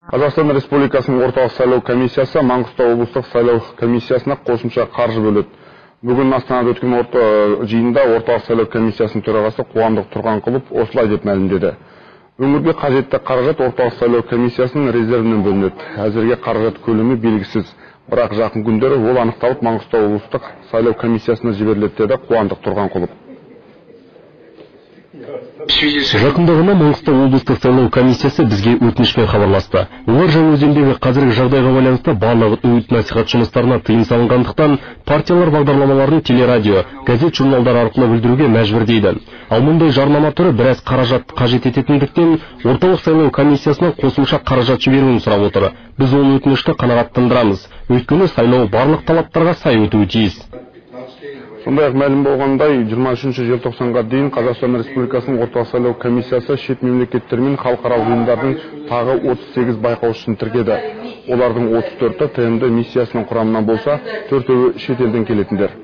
Қазақстан Республикасының орталық сайлау комиссиясы Маңғыстау облыстық сайлау комиссиясына қосымша қаржы бөледі. Бүгін Астанада өткен жиында орталық сайлау комиссиясының төрағасы Қуандық Тұрғанқұлов осылай деп мәлімдеді. Өңірге қажетті қаражат орталық сайлау комиссиясының резервінен бөлінеді. Әзірге қаражат көлемі белгісіз, бірақ жақын күндері ол анықталып Маңғыстау облыстық сайлау комиссиясына жіберіледі деді Қуандық Тұрғанқұлов. Жақында ғана Маңғыстау облыстық сайлау комиссиясы бізге өтінішпен хабарласты. Олар Жаңаөзендегі қазіргі жағдайға байланысты барлық үгіт-насихат жұмыстарына тыйым салынғандықтан партиялар бағдарламаларын телерадио, газет, журналдар арқылы білдіруге мәжбүр дейді. Ал мұндай жарнама түрі біраз қаражат қажет ететіндіктен орталық сайлау комиссиясына қосымша қаражат жіберуін сұрап отыр. Біз ол өтінішті қанағаттандырамыз. Өйткені сайлау барлық талаптарға сай өтуі тиіс. Сондай-ақ мәлім болғандай, 23 желтоқсанға дейін Қазақстан Республикасының орталық сайлау комиссиясы шет мемлекеттер мен халықаралық ұйымдардың тағы 38 байқаушысын тіркеді. Олардың 34-і ТМД миссиясының құрамынан болса, 4-і шет елден келетіндер.